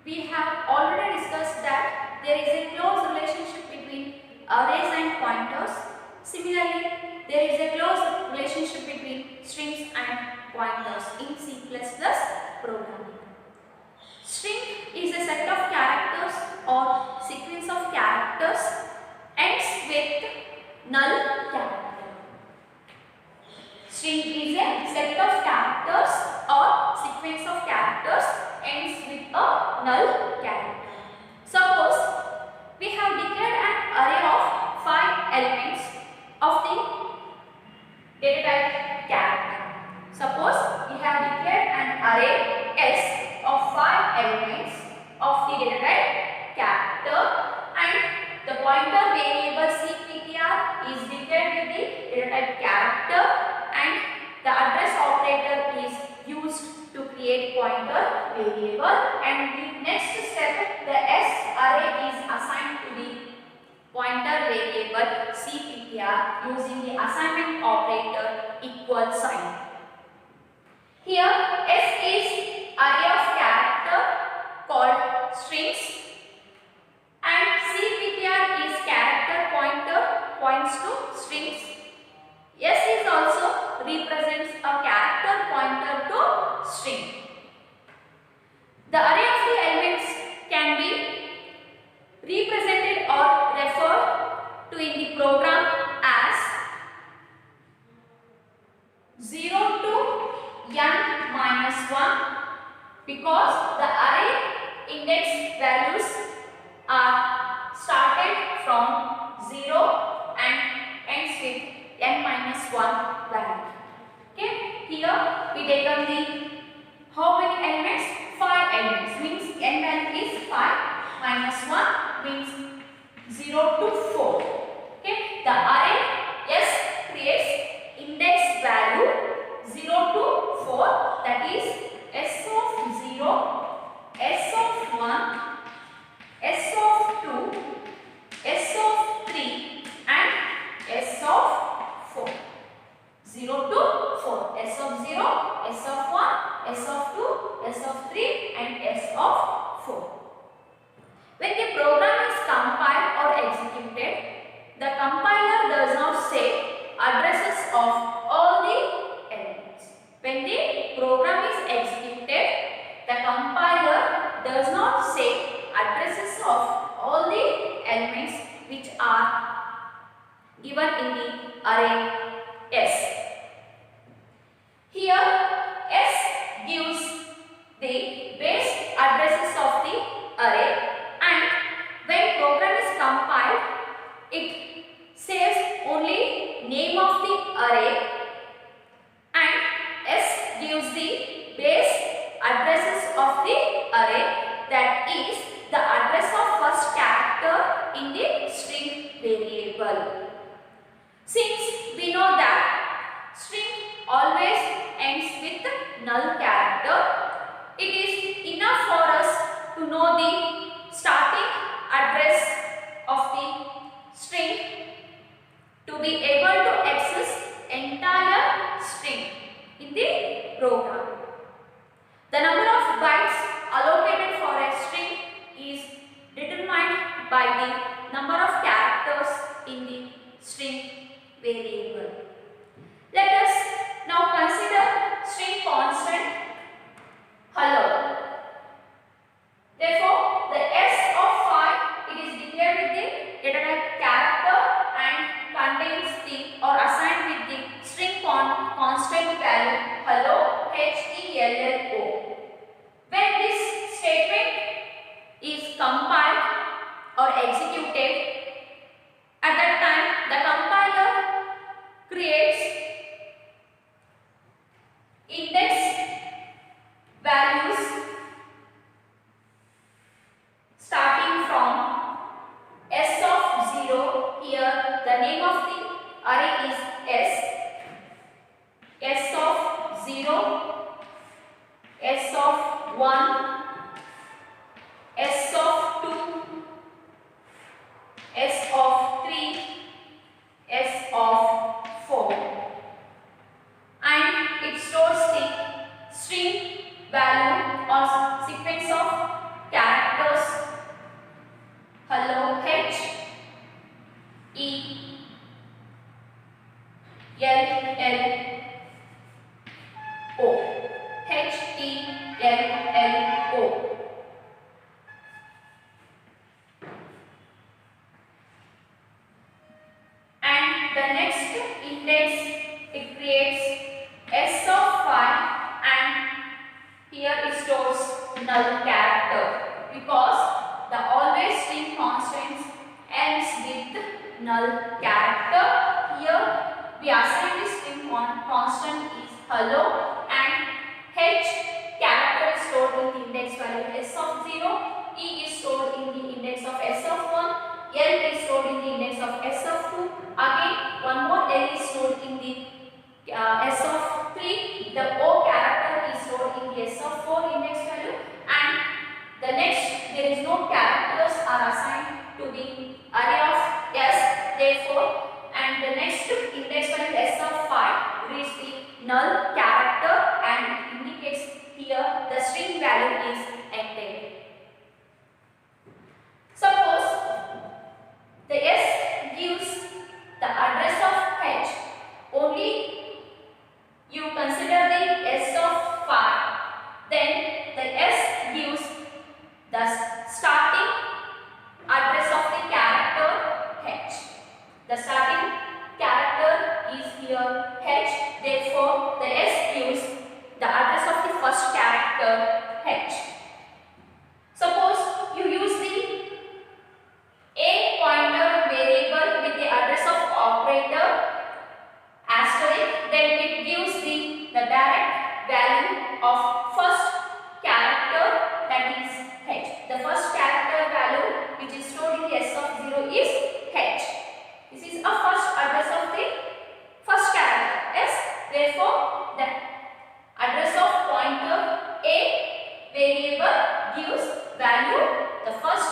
we have already discussed that there is a close relationship between arrays and pointers. Similarly, there is a close relationship between strings and pointers in C++ programming. String is a set of characters or sequence of characters ends with null character. String is a set of characters or sequence of characters ends with a null character. Suppose we have declared an array of 5 elements of the data type character. Suppose we have declared an array S of 5 elements of the data type character and the pointer variable cptr is declared with the data type character and the address operator is used to create pointer variable, and the next step the S array is assigned to the pointer variable cptr using the assignment operator equal sign. Here S is array of character called strings and cptr is character pointer points to strings. S is also represents a character pointer to string. The array of the elements can be represented or referred to in the program as 0 to n minus 1 because the array index values are started from 0 and ends with n minus 1 value. Okay, here we take on the how many elements? 5 elements means n value is 5 minus 1 means 0 to 4. Okay, the array S creates index value 0 to 4, that is S of 0, S of 1, S of 2, S of 3 and S of 4. 0 to 4. S of 0, S of 1, S of 2, S of 3 and S of 4. When the program is compiled or executed, the compiler does not say addresses of all the elements. When the program is executed, the compiler does not say addresses of all the elements which are given in the array S. Here S gives the base addresses of the array, and when program is compiled it says only name of the array, and S gives the base addresses of the array, that is the address of first character in the string variable. Since we know that string always ends with null character, it is enough for us to know the starting address of the string to be able to access entire string in the program. The number of bytes allocated for a string is determined by the number of characters in the string variable. Let us now consider string constant hello. Therefore, the S of 5 it is declared with the data type character and contains the or assigned with the string constant value hello HELLO. When this statement is compiled or executed, at that time the compiler creates index values starting from S of 0. Here the name of the array is S. S of 0, S of 1, S of 2, S of 3, S of 4, and it stores the string value or sequence of characters stores null character because the always string constants ends with null character. Here we assign this string constant is hello and h character is stored in the index value s of 0, e is stored in the index of s of 1, l is stored in the index of s of 2, again one more l is stored in the s of 3, the o character is stored in the s of 4 index value, and the next there is no characters are assigned to the array of s, therefore, and the next index value s of 5 reads the null character and indicates here the string value is empty. Suppose the s gives the address of h, only you consider the s of 5, then the s gives the starting address of the character h. The starting character is here h, therefore the s gives the address of the first character h. Suppose you use the a pointer variable with the address of operator asterisk, then it gives the direct value of first character, that is h. The first character value which is stored in the s of 0 is h. This is a first address of the first character s, therefore the address of pointer a variable gives value the first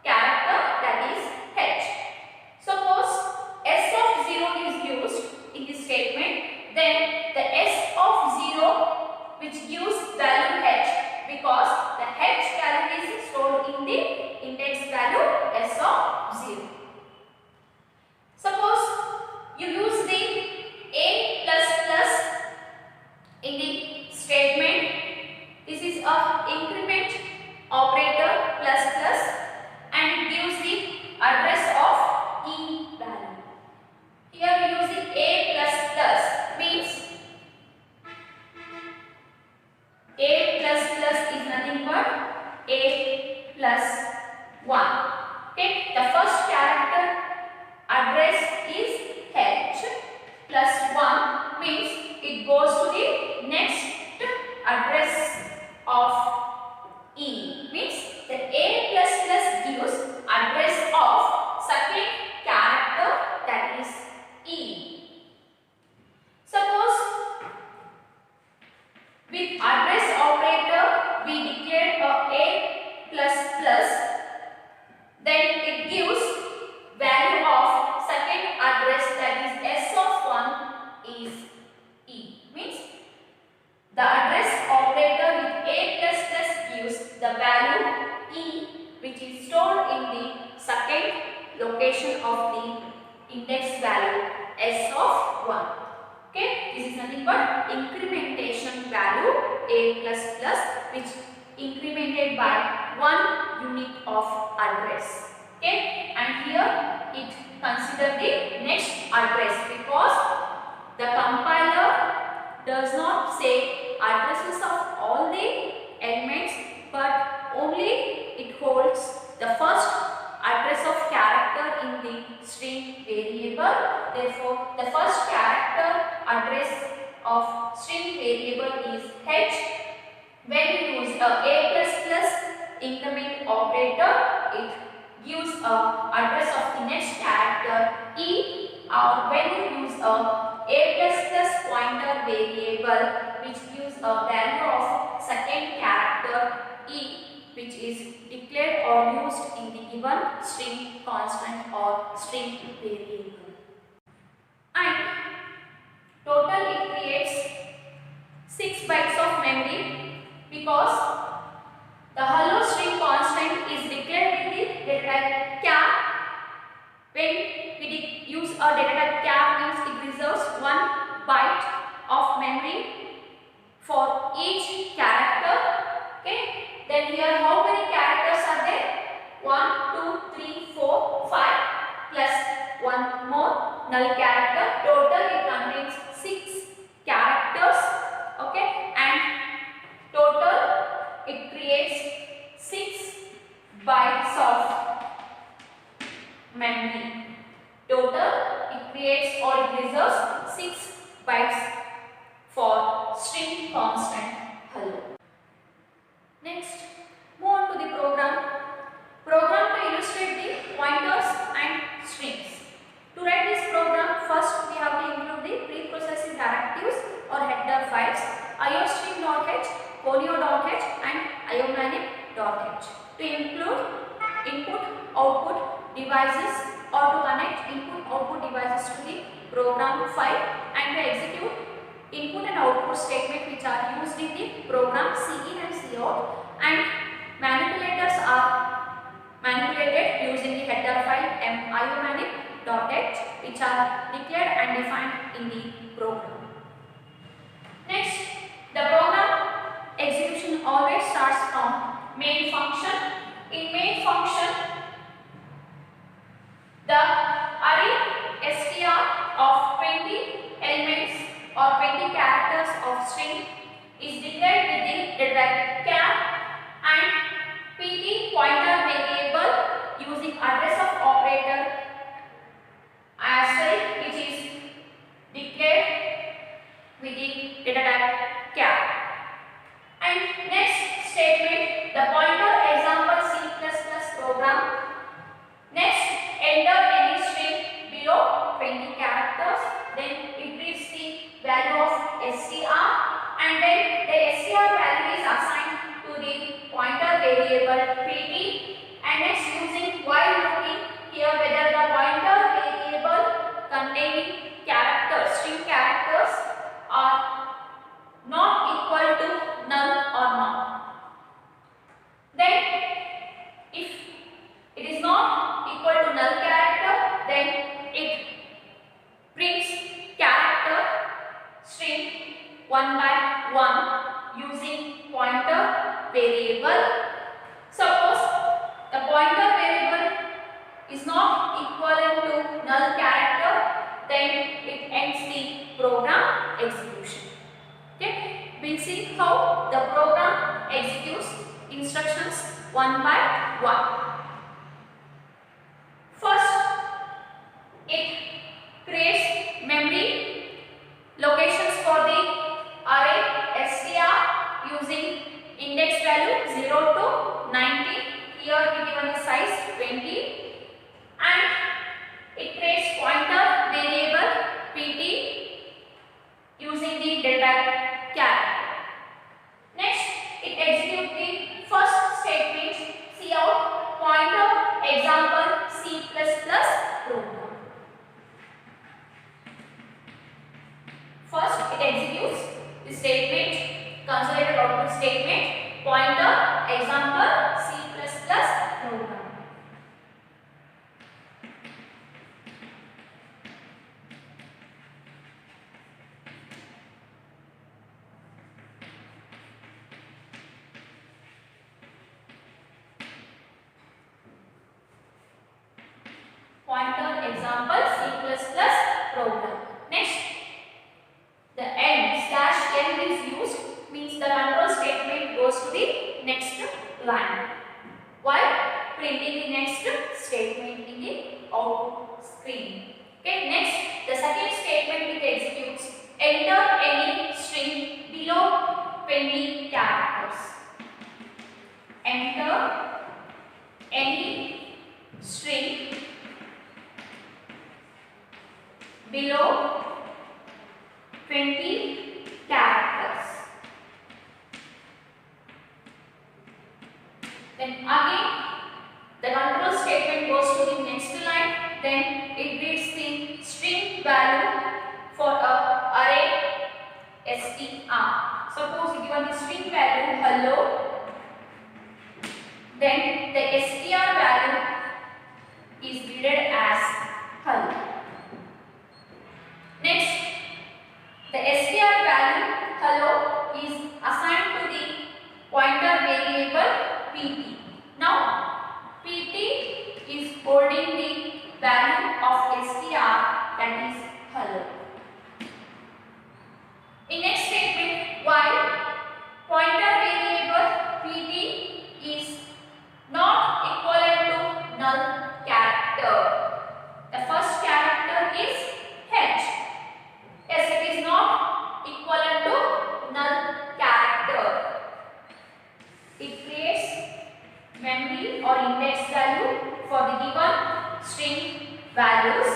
character, that is h. Suppose s of 0 is used in this statement, then the s of 0 which gives value h, because the h value is stored in the index value s of 0. Suppose you use the a plus plus in the statement. This is a increment operator plus plus and it gives the address of e value. Here we use the a plus plus, means a plus plus is nothing but a plus 1. Okay, the first character address is h plus 1, means it goes to the next address of e, means the a plus plus gives address of second character, that is e. Suppose with address operator we declare a plus plus, then it gives value of second address, that is s of 1 is e, means the address operator with a plus plus gives the value e, which is stored in the second location of the index value s of 1. Okay, this is nothing but incrementation value a plus plus, which incremented by 1 unit of address. Okay, and here it consider the next address, because the compiler does not say addresses of all the elements, but only it holds the first address of character in the string variable. Therefore, the first character address of string variable is h. When you use a plus plus increment operator, it gives a address of the next character e, or when you use a plus plus pointer variable which gives a value of second character e, which is declared or used in the given string constant or string variable. And total it creates 6 bytes of memory, because the hello string constant is declared with the data type char. When we use a data type char, means it reserves 1 byte of memory for each character. Okay, then here how many characters are there? 1, 2, 3, 4, 5 plus 1 more null character. Total it contains 6 characters. Okay, and total Next, move on to the program. Program to illustrate the pointers and strings. To write this program, first we have to include the preprocessing directives or header files, iostream.h, conio.h and iomanip.h. To include input output devices or to connect input output devices to the program file and to execute input and output statement which are used in the program cin and cout, and manipulators are manipulated using the header file iomanip.h which are declared and defined in the program. Next, the program execution always starts from main function. In main function, the array str of 20 elements or 20 characters of string is declared with the char and pt pointer variable using address of operator asterisk which is declared with the data type char. And next statement, the pointer example C++ program. Next, enter any string below 20 characters, then it reads the value of str and then the str value is assigned to the pointer variable pt, and next using while looking here whether the pointer variable containing characters, string characters are not equal to null or not. Then if it is not equal to null character, then it prints character string one by one using pointer variable. Suppose the pointer variable is not equivalent to null character, then it ends the program execution. Okay, we'll see how the program executes instructions one by one. First, it creates memory locations for the array str using index value 0 to 90. Here we given the size 20, and it creates pointer variable pt using the data char. Next, it executes the first statement cout pointer example C++ program. First, it executes the statement, consolidated output statement, pointer example C++ program. Pointer example C++ program. Next, the n/n is used, means the control statement goes to the next line while printing the next statement in the output screen. Okay, next the second statement it executes enter any string below 20 characters. Enter any string below 20 characters. Then again the control statement goes to the next line, then it reads the string value for a array str. Suppose given the string value hello, then the str value is read as hello. Next, the str value hello is assigned to the pointer variable pt. Now pt is holding the value of str, that is hello. In next statement, while pointer variable it creates memory or index value for the given string values.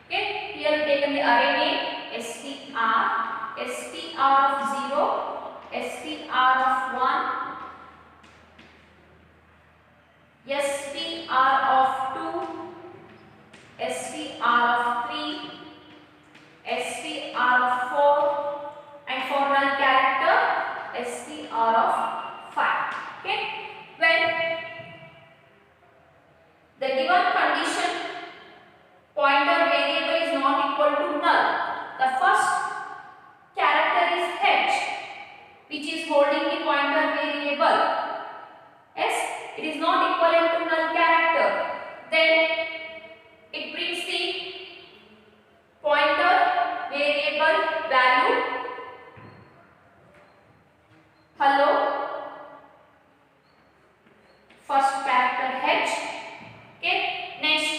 Okay, here we taken the array name str, str of 0, str of 1, str of 2, str of 3, str of 4, and for null character str of 5. Okay, when the given condition pointer variable is not equal to null, the first character is h, which is holding the pointer variable. Yes, it is not equivalent to null character. Then it brings the pointer variable value hello, first character h. Okay, next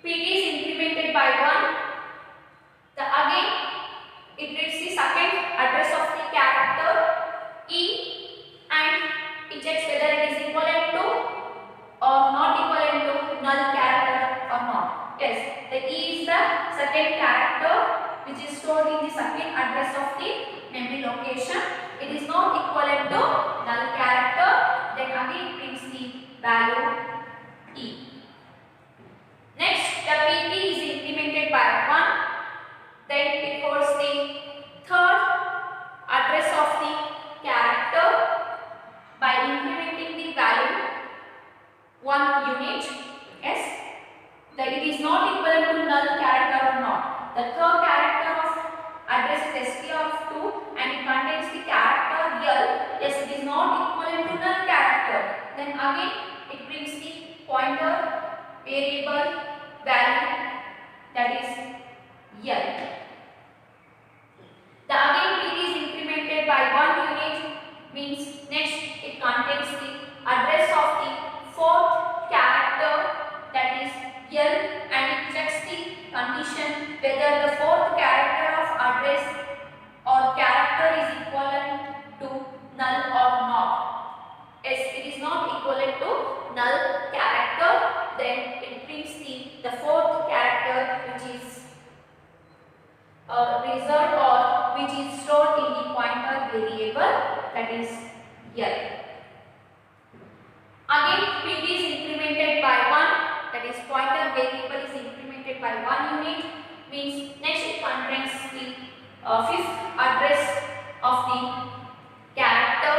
pt is incremented by 1. Again it reads the second address of the character e and it checks whether it is equivalent to or not equivalent to null character or not. Yes, the e is the second character which is stored in the second address of the memory location. It is not equivalent to null character. Then again brings the value e. Next, the pt is incremented by 1. Then it holds the third address of the character by incrementing the value 1 unit. Yes, that it is not equivalent to null character or not. The third character of address is str of 2 and it contains the character l. Yes, it is not equivalent to null character. Then again it brings the pointer variable value, that is l. The again pt is incremented by 1 unit, means next it contains the address of the fourth character, that is l, and it checks the condition whether the fourth character of address or character is equivalent to null or not. Yes, it is not equivalent to null character. Then it brings the fourth character which is reserved or which is stored in the pointer variable, that is l. Again pt is incremented by 1, that is pointer variable is incremented by 1 unit, means next it contains the fifth address of the character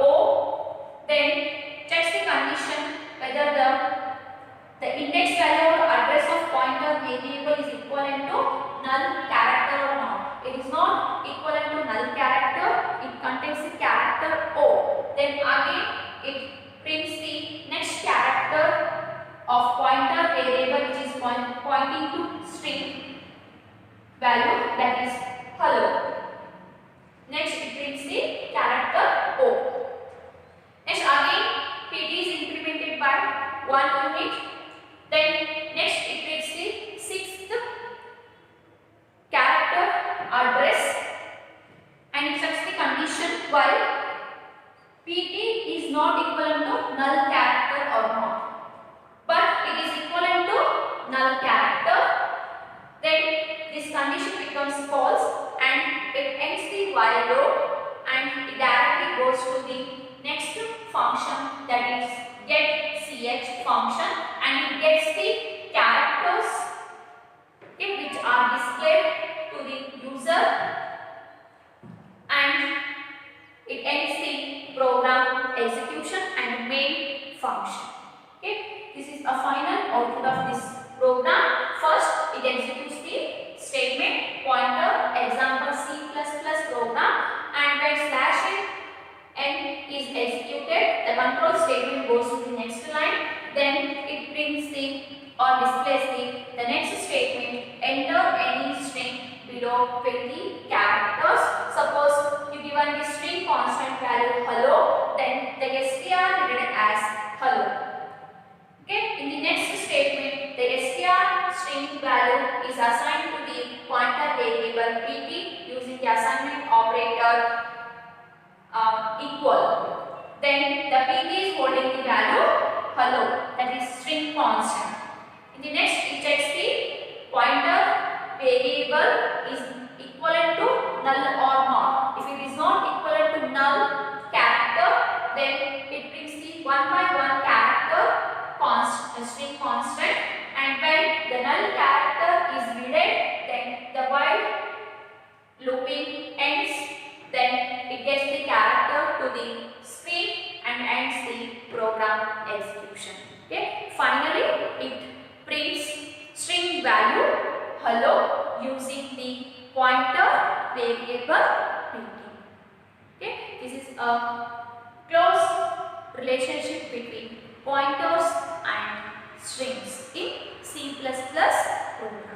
o. Then checks the condition whether the index value or address of pointer variable is equivalent to null character or not. It is not equivalent to null character. It contains the character o. Then again it prints the next character of pointer variable which is pointing to string value, that is hello. Next it prints the character o. Next again pt is incremented by 1 unit. Then next it prints the sixth character address and it checks the condition while pt is not equivalent to null character or not, but it is equivalent to null character. Then this condition becomes false and it ends the while loop and it directly goes to the next function, that is get ch function, and it gets the characters which are displayed to the user and it ends the program execution and main function. Okay, this is a final output of this program. First it executes the statement pointer example C++ program, and when /n is executed, the control statement goes to the next line. Then it brings the or displays the next statement, enter any string below 20 characters. Suppose you given the string constant value hello, then the str written as hello. Okay, in the next statement the str string value is assigned to the pointer variable pt using the assignment operator equal. Then the pt is holding the value hello, that is string constant. In the next, it checks the pointer variable is equivalent to null or not. If it is not equivalent to null character, then it brings the one by one character string constant, and when the null character is read, then the while looping ends, then it gets the character to the screen and ends the program execution. Okay. Finally, it prints string value hello using the pointer variable pt. Okay. This is a close relationship between pointers and strings in C++ program.